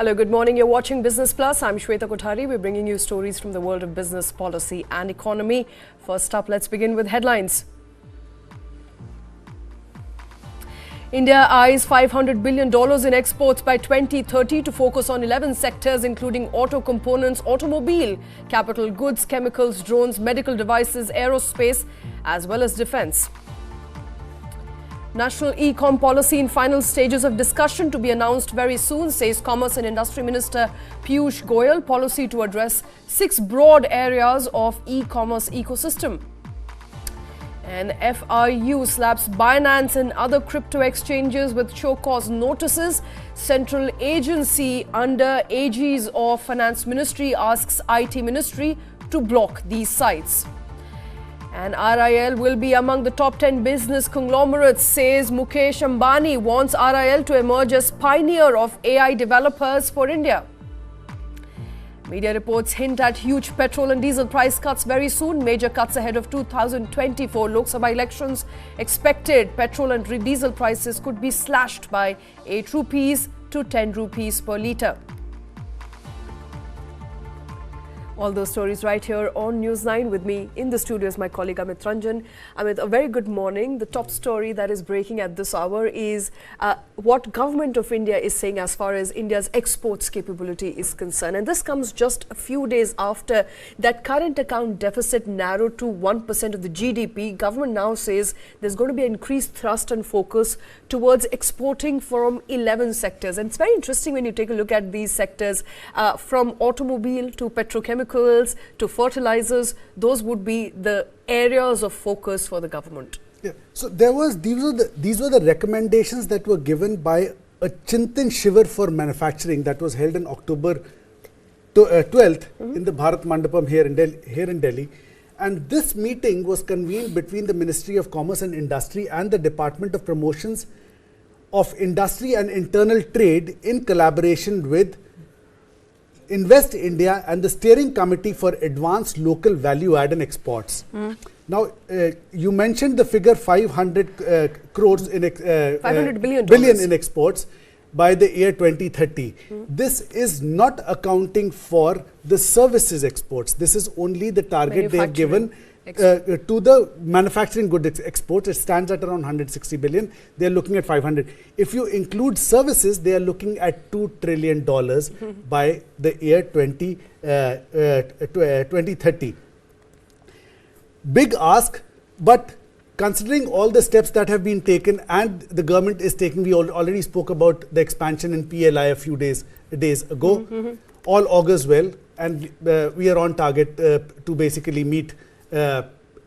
Hello, good morning. You're watching Business Plus. I'm Shweta Kothari. We're bringing you stories from the world of business, policy and economy. First up, let's begin with headlines. India eyes $500 billion in exports by 2030 to focus on 11 sectors including auto components, automobile, capital goods, chemicals, drones, medical devices, aerospace as well as defence. National E-Comm policy in final stages of discussion to be announced very soon, says Commerce and Industry Minister Piyush Goyal. Policy to address 6 broad areas of e-commerce ecosystem. And FIU slaps Binance and other crypto exchanges with show cause notices. Central agency under aegis of Finance Ministry asks IT Ministry to block these sites. And RIL will be among the top 10 business conglomerates, says Mukesh Ambani, wants RIL to emerge as pioneer of AI developers for India. Media reports hint at huge petrol and diesel price cuts very soon. Major cuts ahead of 2024 Lok Sabha elections expected. Petrol and diesel prices could be slashed by 8 rupees to 10 rupees per litre. All those stories right here on News 9. With me in the studio is my colleague Amit Ranjan. Amit, a very good morning. The top story that is breaking at this hour is what Government of India is saying as far as India's exports capability is concerned. And this comes just a few days after that current account deficit narrowed to 1% of the GDP. Government now says there's going to be an increased thrust and focus towards exporting from 11 sectors. And it's very interesting when you take a look at these sectors from automobile to petrochemical to fertilizers. Those would be the areas of focus for the government. Yeah. So these were the recommendations that were given by a Chintan Shivar for manufacturing that was held on October 12th in the Bharat Mandapam here in Delhi. And this meeting was convened between the Ministry of Commerce and Industry and the Department of Promotions of Industry and Internal Trade in collaboration with Invest India and the Steering Committee for Advanced Local Value Add and Exports. Now, you mentioned the figure 500 crores in $500 billion in exports by the year 2030. This is not accounting for the services exports. This is only the target they have given to the manufacturing goods exports. It stands at around 160 billion. They are looking at 500. If you include services, they are looking at $2 trillion by the year 2030. Big ask, but considering all the steps that have been taken and the government is taking, we already spoke about the expansion in PLI a few days ago. All augurs well, and we are on target to basically meet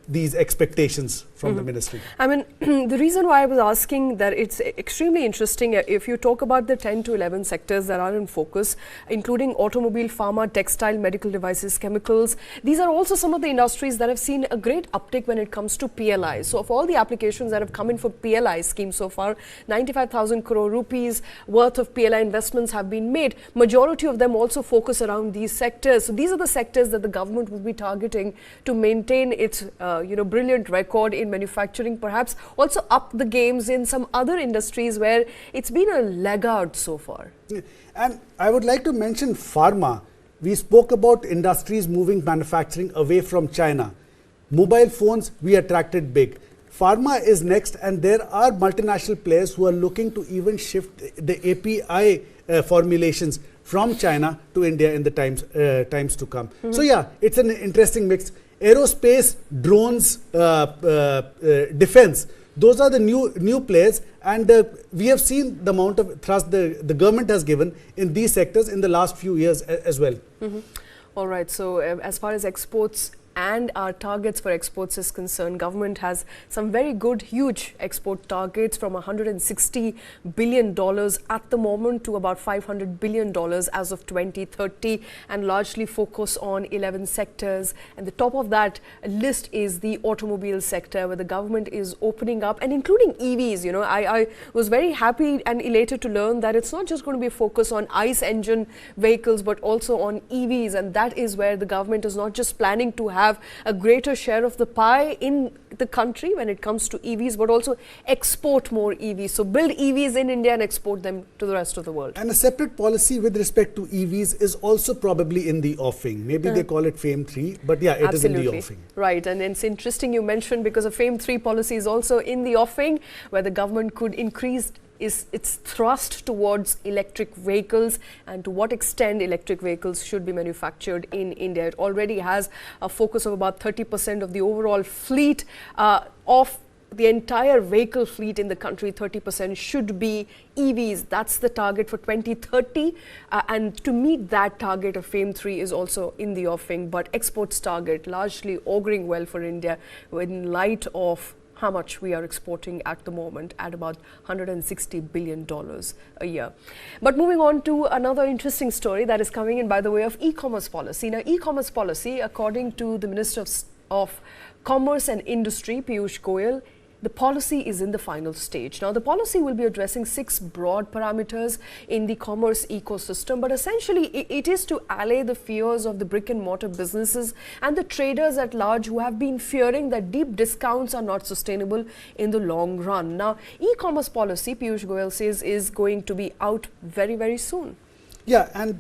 these expectations from the ministry. I mean, the reason why I was asking that, it's extremely interesting if you talk about the 10 to 11 sectors that are in focus, including automobile, pharma, textile, medical devices, chemicals. These are also some of the industries that have seen a great uptick when it comes to PLI. So of all the applications that have come in for PLI scheme so far, 95,000 crore rupees worth of PLI investments have been made. Majority of them also focus around these sectors. So these are the sectors that the government will be targeting to maintain its brilliant record in manufacturing, perhaps also up the games in some other industries where it's been a laggard so far. And I would like to mention pharma. We spoke about industries moving manufacturing away from China. Mobile phones, we attracted big. Pharma is next, and there are multinational players who are looking to even shift the API formulations from China to India in the times to come. So yeah, it's an interesting mix. Aerospace, drones, defense, those are the new players, and we have seen the amount of thrust the government has given in these sectors in the last few years as well. All right, so as far as exports and our targets for exports is concerned, government has some very good, huge export targets from $160 billion at the moment to about $500 billion as of 2030, and largely focus on 11 sectors. And the top of that list is the automobile sector, where the government is opening up and including EVs. I was very happy and elated to learn that it's not just going to be a focus on ICE engine vehicles, but also on EVs. And that is where the government is not just planning to have have a greater share of the pie in the country when it comes to EVs, but also export more EVs. So build EVs in India and export them to the rest of the world. And a separate policy with respect to EVs is also probably in the offing. Maybe they call it FAME 3, but yeah, it is in the offing. Right, and it's interesting you mentioned, because a FAME 3 policy is also in the offing, where the government could increase its thrust towards electric vehicles and to what extent electric vehicles should be manufactured in India. It already has a focus of about 30% of the overall fleet of the entire vehicle fleet in the country. 30% should be EVs. That's the target for 2030. And to meet that target, a FAME 3 is also in the offing. But exports target largely auguring well for India in light of how much we are exporting at the moment, at about $160 billion a year. But moving on to another interesting story that is coming in by the way of e-commerce policy. Now, e-commerce policy, according to the Minister of Commerce and Industry, Piyush Goyal, the policy is in the final stage. Now, the policy will be addressing 6 broad parameters in the commerce ecosystem, but essentially it is to allay the fears of the brick and mortar businesses and the traders at large who have been fearing that deep discounts are not sustainable in the long run. Now, e-commerce policy, Piyush Goyal says, is going to be out very, very soon. Yeah, and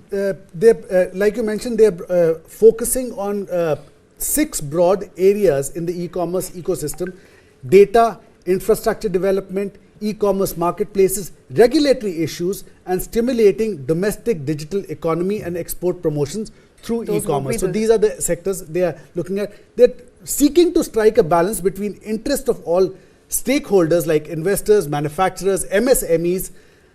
like you mentioned, they're focusing on 6 broad areas in the e-commerce ecosystem: data, infrastructure development, e-commerce marketplaces, regulatory issues, and stimulating domestic digital economy and export promotions through e-commerce. So these are the sectors they are looking at. They're seeking to strike a balance between interest of all stakeholders like investors, manufacturers, MSMEs,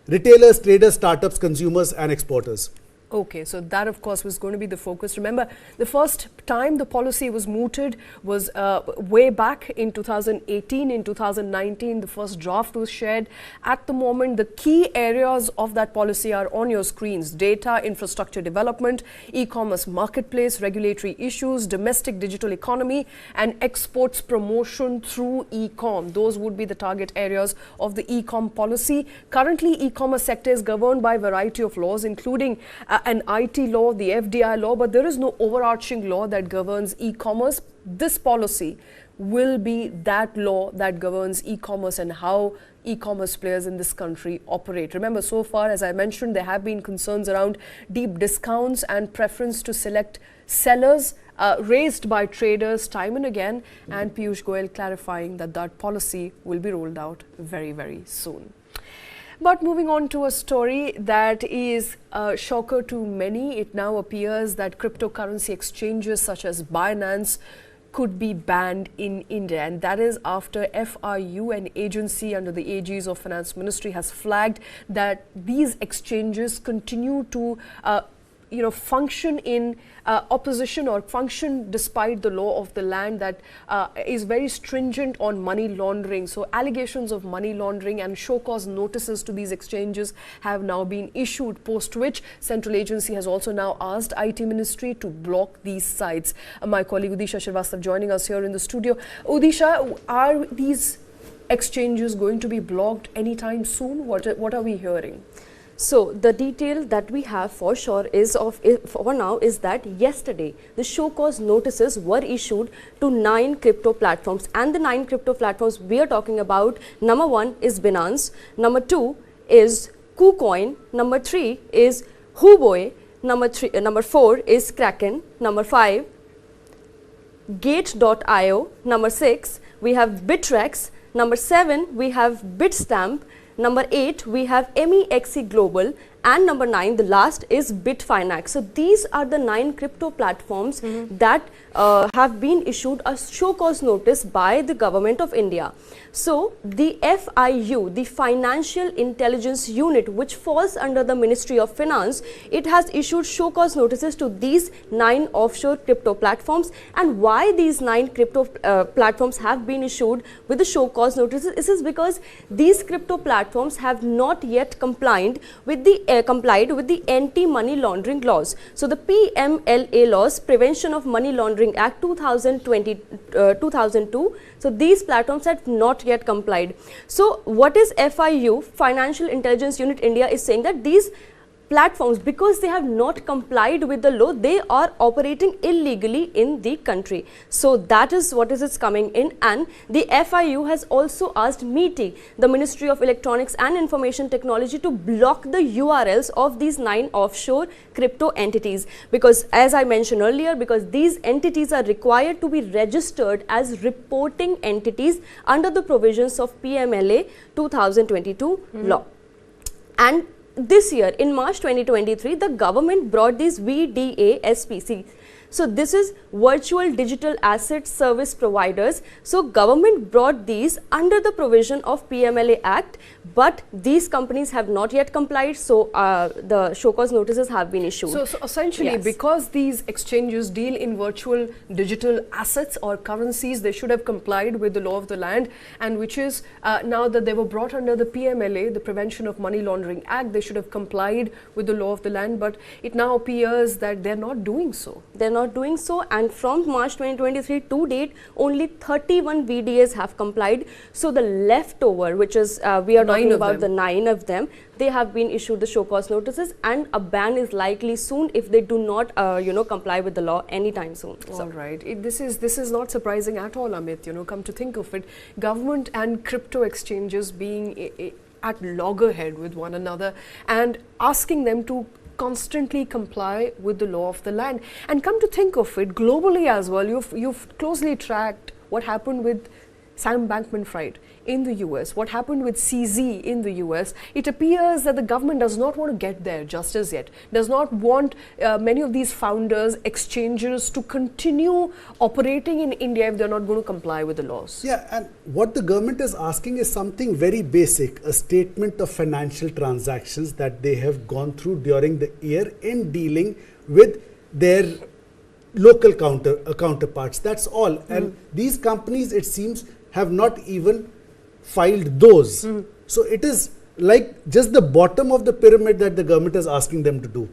retailers, traders, startups, consumers, and exporters. Okay, so that of course was going to be the focus. Remember, the first time the policy was mooted was way back in 2018. In 2019, the first draft was shared. At the moment, the key areas of that policy are on your screens: data, infrastructure development, e-commerce marketplace, regulatory issues, domestic digital economy, and exports promotion through e-comm. Those would be the target areas of the e-comm policy. Currently, e-commerce sector is governed by a variety of laws, including an IT law, the FDI law, but there is no overarching law that governs e-commerce. This policy will be that law that governs e-commerce and how e-commerce players in this country operate. Remember, so far, as I mentioned, there have been concerns around deep discounts and preference to select sellers raised by traders time and again, and Piyush Goyal clarifying that that policy will be rolled out very, very soon. But moving on to a story that is a shocker to many, it now appears that cryptocurrency exchanges such as Binance could be banned in India, and that is after FIU, an agency under the aegis of Finance Ministry, has flagged that these exchanges continue to function in opposition or function despite the law of the land that is very stringent on money laundering. So allegations of money laundering and show cause notices to these exchanges have now been issued, post which central agency has also now asked IT Ministry to block these sites. My colleague Udisha Shrivastava joining us here in the studio. Udisha, are these exchanges going to be blocked anytime soon? What are we hearing? So the detail that we have for sure is for now is that yesterday the show cause notices were issued to 9 crypto platforms, and the 9 crypto platforms we are talking about, number 1 is Binance, number 2 is KuCoin, number 3 is Huobi, number 4 is Kraken, number 5 Gate.io, number 6 we have Bittrex, number 7 we have Bitstamp, number 8 we have MEXC Global, and number 9, the last, is Bitfinex. So these are the 9 crypto platforms that have been issued a show cause notice by the government of India. So the FIU, the Financial Intelligence Unit, which falls under the Ministry of Finance, it has issued show cause notices to these 9 offshore crypto platforms. And why these 9 crypto platforms have been issued with the show cause notices? This is because these crypto platforms have not yet complied with the anti-money laundering laws. So the PMLA laws, Prevention of Money Laundering Act 2002. So these platforms have not yet complied. So what is FIU, Financial Intelligence Unit India, is saying that these platforms, because they have not complied with the law, they are operating illegally in the country. So that is what is coming in. And the FIU has also asked MeitY, the Ministry of Electronics and Information Technology, to block the URLs of these 9 offshore crypto entities, because as I mentioned earlier, because these entities are required to be registered as reporting entities under the provisions of PMLA 2022 law. And this year, in March 2023, the government brought these VDA SPC. So this is virtual digital asset service providers. So government brought these under the provision of PMLA Act, but these companies have not yet complied. So the show cause notices have been issued. So essentially, yes, because these exchanges deal in virtual digital assets or currencies, they should have complied with the law of the land, and which is now that they were brought under the PMLA, the Prevention of Money Laundering Act, they should have complied with the law of the land, but it now appears that they're not doing so. They're not doing so, and from March 2023 to date, only 31 VDAs have complied. So the leftover, which is we are talking about the 9 of them, they have been issued the show cause notices, and a ban is likely soon if they do not comply with the law anytime soon. All right, this is not surprising at all, Amit. Come to think of it, government and crypto exchanges being at loggerhead with one another and asking them to constantly comply with the law of the land. And come to think of it, globally as well, you've closely tracked what happened with Sam Bankman-Fried in the US, what happened with CZ in the US. It appears that the government does not want to get there just as yet, does not want many of these founders, exchangers to continue operating in India if they're not going to comply with the laws. Yeah, and what the government is asking is something very basic, a statement of financial transactions that they have gone through during the year in dealing with their local counterparts. That's all. And these companies, it seems, have not even filed those. So it is like just the bottom of the pyramid that the government is asking them to do.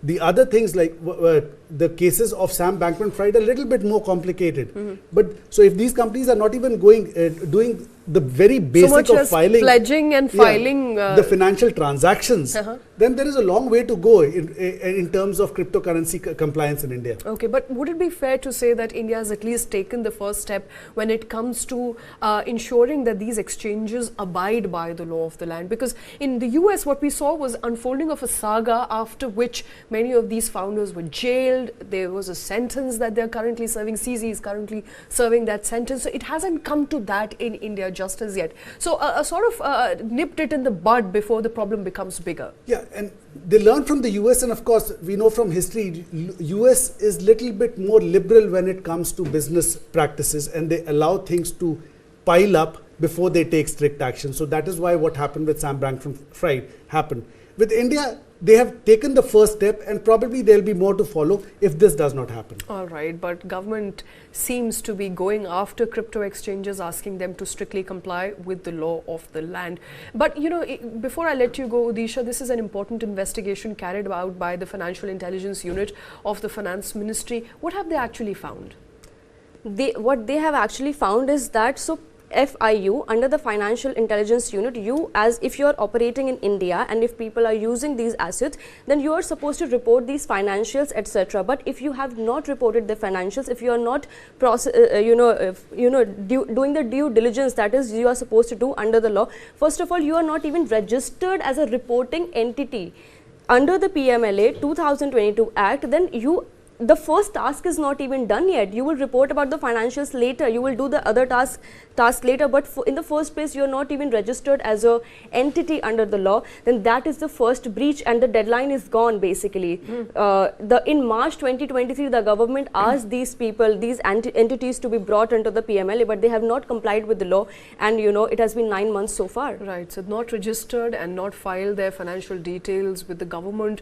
The other things like the cases of Sam Bankman-Fried are a little bit more complicated. But so if these companies are not even doing the very basic so of filing, pledging and filing the financial transactions, then there is a long way to go in terms of cryptocurrency compliance in India. Okay, but would it be fair to say that India has at least taken the first step when it comes to ensuring that these exchanges abide by the law of the land? Because in the US, what we saw was unfolding of a saga after which many of these founders were jailed. There was a sentence that they're currently serving. CZ is currently serving that sentence. So it hasn't come to that in India just as yet. So sort of nipped it in the bud before the problem becomes bigger. Yeah, and they learn from the US, and of course we know from history US is little bit more liberal when it comes to business practices, and they allow things to pile up before they take strict action. So that is why what happened with Sam Bankman-Fried happened. With India, they have taken the first step, and probably there will be more to follow if this does not happen. All right, but government seems to be going after crypto exchanges, asking them to strictly comply with the law of the land. But before I let you go, Udisha, this is an important investigation carried out by the Financial Intelligence Unit of the Finance Ministry. What have they actually found? What they have actually found is that FIU, under the Financial Intelligence Unit, if you are operating in India and if people are using these assets, then you are supposed to report these financials, etc. But if you have not reported the financials, if you are not doing the due diligence that is you are supposed to do under the law, first of all, you are not even registered as a reporting entity under the PMLA 2022 Act, then the first task is not even done yet. You will report about the financials later. You will do the other task later. But in the first place, you are not even registered as a entity under the law. Then that is the first breach, and the deadline is gone. Basically, in March 2023, the government asked these people, these entities, to be brought under the PMLA, but they have not complied with the law. And it has been 9 months so far. Right. So not registered and not filed their financial details with the government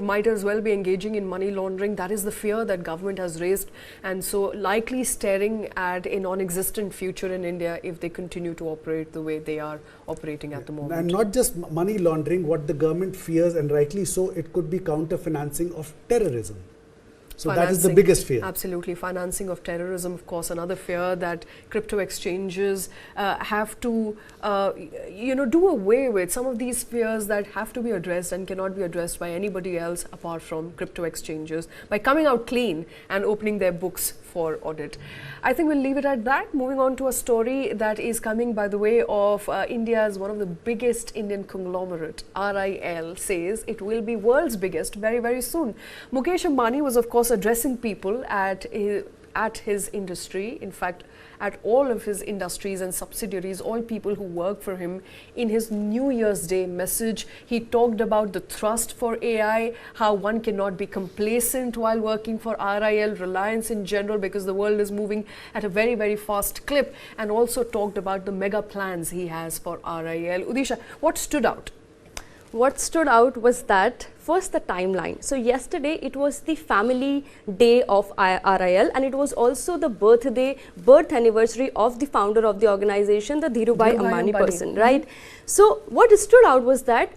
might as well be engaging in money laundering. That is the fear that government has raised, and so likely staring at a non-existent future in India if they continue to operate the way they are operating at the moment. And not just money laundering, what the government fears, and rightly so, it could be counter-financing of terrorism. So that is the biggest fear. Absolutely. Financing of terrorism, of course, another fear that crypto exchanges have to, do away with. Some of these fears that have to be addressed and cannot be addressed by anybody else apart from crypto exchanges by coming out clean and opening their books for audit. I think we'll leave it at that. Moving on to a story that is coming by the way of India's one of the biggest Indian conglomerate, RIL, says it will be world's biggest very, very soon. Mukesh Ambani was, of course, addressing people at his industry, in fact, at all of his industries and subsidiaries, all people who work for him. In his New Year's Day message, he talked about the thrust for AI, how one cannot be complacent while working for RIL, Reliance in general, because the world is moving at a very, very fast clip, and also talked about the mega plans he has for RIL. Udisha, what stood out? What stood out was that, first, the timeline. So yesterday it was the family day of RIL, and it was also the birth anniversary of the founder of the organization, the Dhirubhai Ambani person, right? So what stood out was that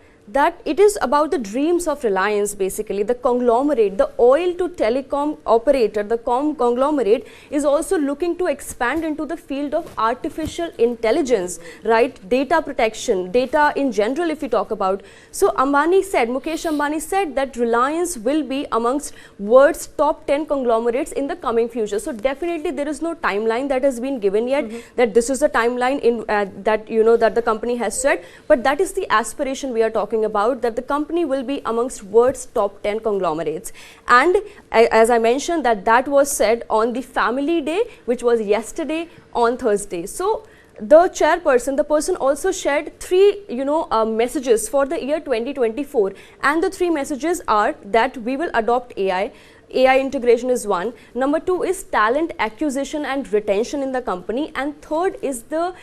it is about the dreams of Reliance, basically, the conglomerate, the oil to telecom operator, the conglomerate is also looking to expand into the field of artificial intelligence, right? Data protection, data in general, if we talk about. So Mukesh Ambani said that Reliance will be amongst world's top 10 conglomerates in the coming future. So definitely there is no timeline that has been given yet, that this is the timeline in that the company has said, but that is the aspiration we are talking about, that the company will be amongst world's top 10 conglomerates. And as I mentioned, that was said on the family day, which was yesterday on Thursday. So the chairperson, the person also shared three messages for the year 2024, and the three messages are that we will adopt AI integration is one. Number two is talent acquisition and retention in the company. And third is the,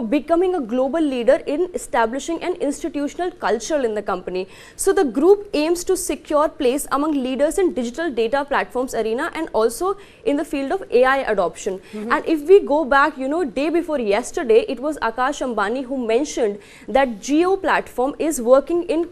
becoming a global leader in establishing an institutional culture in the company. So the group aims to secure place among leaders in digital data platforms arena and also in the field of AI adoption. And if we go back, day before yesterday, it was Mukesh Ambani who mentioned that Jio platform is working in,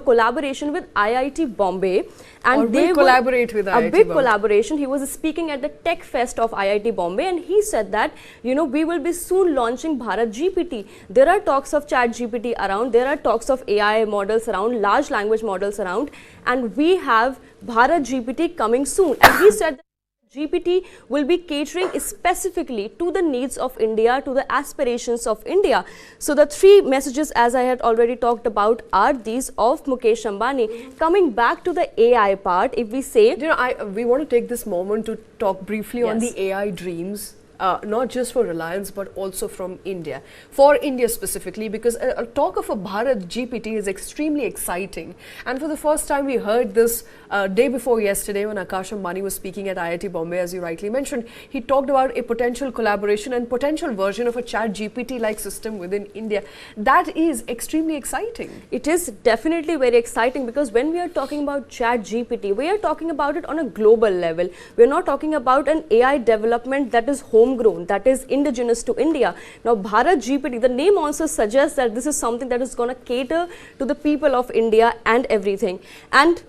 collaboration with IIT Bombay. And they collaborate with IIT. A big collaboration. He was speaking at the Tech Fest of IIT Bombay, and he said that, we will be soon launching Bharat GPT. There are talks of Chat GPT around, there are talks of AI models around, large language models around, and we have Bharat GPT coming soon. And he said that GPT will be catering specifically to the needs of India, to the aspirations of India. So the three messages, as I had already talked about, are these of Mukesh Ambani. Coming back to the AI part, if we say, we want to take this moment to talk briefly on the AI dreams. Not just for Reliance, but also from India, for India specifically, because a talk of a Bharat GPT is extremely exciting. And for the first time, we heard this day before yesterday when Mukesh Ambani was speaking at IIT Bombay, as you rightly mentioned. He talked about a potential collaboration and potential version of a Chat GPT-like system within India. That is extremely exciting. It is definitely very exciting, because when we are talking about Chat GPT, we are talking about it on a global level. We are not talking about an AI development that is homegrown, that is indigenous to India. Now, Bharat GPT, the name also suggests that this is something that is going to cater to the people of India and everything. And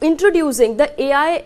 introducing the AI,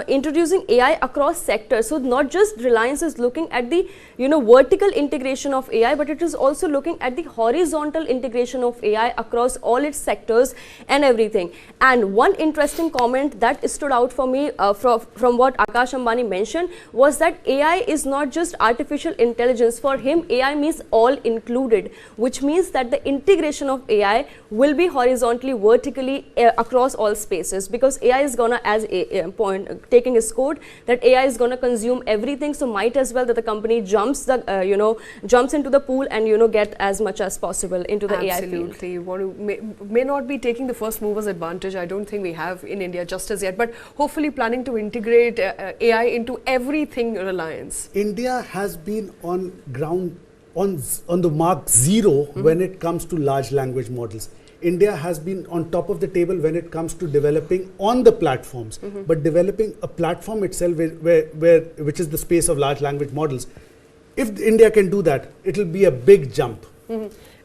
introducing AI across sectors. So not just Reliance is looking at the, vertical integration of AI, but it is also looking at the horizontal integration of AI across all its sectors and everything. And one interesting comment that stood out for me from what Mukesh Ambani mentioned was that AI is not just artificial intelligence. For him, AI means all included, which means that the integration of AI will be horizontally, vertically across all spaces, because AI is gonna, as a point, taking his code, that AI is gonna consume everything. So might as well that the company jumps into the pool and get as much as possible into the AI field. Absolutely, may not be taking the first movers advantage. I don't think we have in India just as yet, but hopefully planning to integrate AI into everything Reliance. India has been on ground on the mark zero when it comes to large language models. India has been on top of the table when it comes to developing on the platforms, but developing a platform itself which is the space of large language models. If India can do that, it will be a big jump.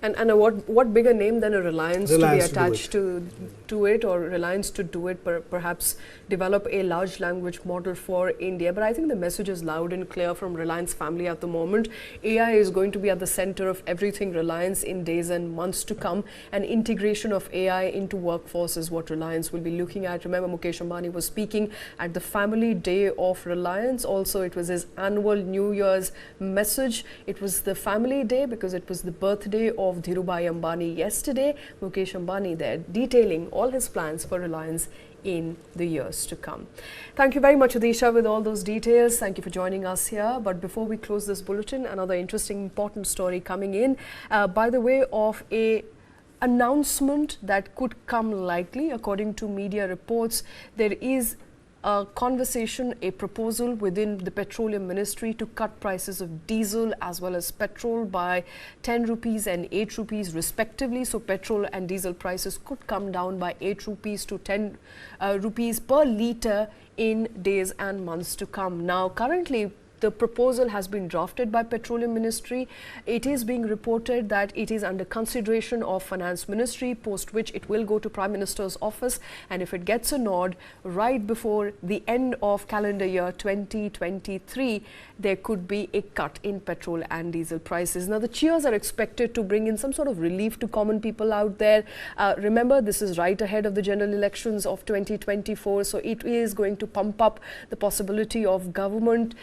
And what bigger name than a Reliance to be Reliance attached to it, or Reliance to do it, perhaps develop a large language model for India. But I think the message is loud and clear from Reliance family at the moment. AI is going to be at the center of everything Reliance in days and months to come, and integration of AI into workforce is what Reliance will be looking at. Remember, Mukesh Ambani was speaking at the Family Day of Reliance. Also, it was his annual New Year's message. It was the Family Day because it was the birthday of Dhirubhai Ambani yesterday. Mukesh Ambani there detailing all his plans for Reliance in the years to come. Thank you very much, Adisha, with all those details. Thank you for joining us here. But before we close this bulletin, another interesting, important story coming in by the way of a announcement that could come likely. According to media reports, there is a conversation, a proposal within the Petroleum Ministry to cut prices of diesel as well as petrol by 10 rupees and 8 rupees respectively. So petrol and diesel prices could come down by 8 rupees to 10 rupees per litre in days and months to come. Now, currently, the proposal has been drafted by Petroleum Ministry. It is being reported that it is under consideration of Finance Ministry, post which it will go to Prime Minister's office, and if it gets a nod right before the end of calendar year 2023, there could be a cut in petrol and diesel prices. Now, the cheers are expected to bring in some sort of relief to common people out there. Remember, this is right ahead of the general elections of 2024, so it is going to pump up the possibility of government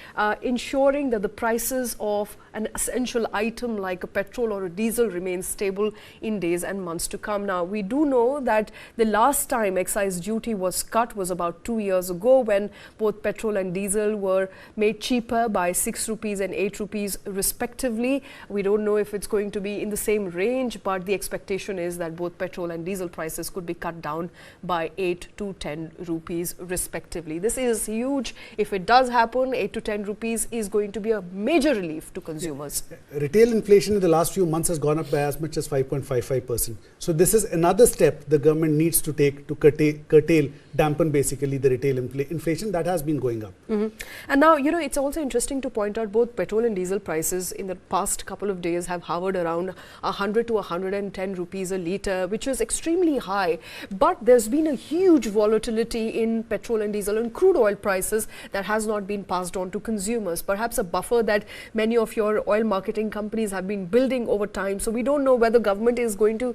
ensuring that the prices of an essential item like a petrol or a diesel remains stable in days and months to come. Now, we do know that the last time excise duty was cut was about 2 years ago, when both petrol and diesel were made cheaper by 6 rupees and 8 rupees respectively. We don't know if it's going to be in the same range, but the expectation is that both petrol and diesel prices could be cut down by 8 to 10 rupees respectively. This is huge. If it does happen, 8 to 10 rupees is going to be a major relief to consumers. Retail inflation in the last few months has gone up by as much as 5.55%. So this is another step the government needs to take to curtail, dampen basically the retail inflation that has been going up. And now, you know, it's also interesting to point out both petrol and diesel prices in the past couple of days have hovered around 100 to 110 rupees a litre, which is extremely high. But there's been a huge volatility in petrol and diesel and crude oil prices that has not been passed on to consumers. Perhaps a buffer that many of your oil marketing companies have been building over time. So we don't know whether government is going to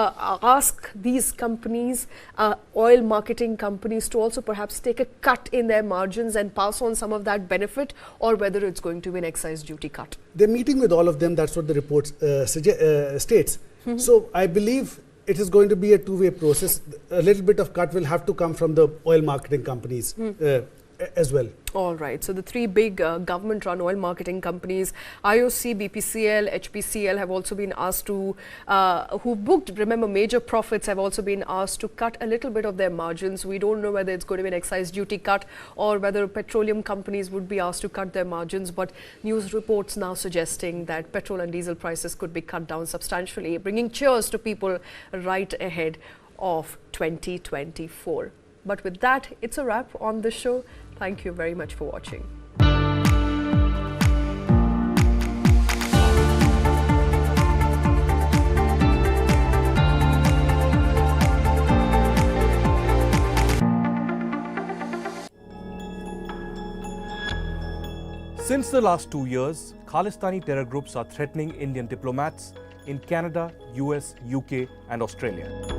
ask these companies, oil marketing companies, to also perhaps take a cut in their margins and pass on some of that benefit, or whether it's going to be an excise duty cut. They're meeting with all of them. That's what the report states. So I believe it is going to be a two-way process. A little bit of cut will have to come from the oil marketing companies as well. All right. So the three big government-run oil marketing companies, IOC, BPCL, HPCL, have also been asked to, who booked, remember, major profits, have also been asked to cut a little bit of their margins. We don't know whether it's going to be an excise duty cut or whether petroleum companies would be asked to cut their margins. But news reports now suggesting that petrol and diesel prices could be cut down substantially, bringing cheers to people right ahead of 2024. But with that, it's a wrap on the show. Thank you very much for watching. Since the last 2 years, Khalistani terror groups are threatening Indian diplomats in Canada, US, UK and Australia.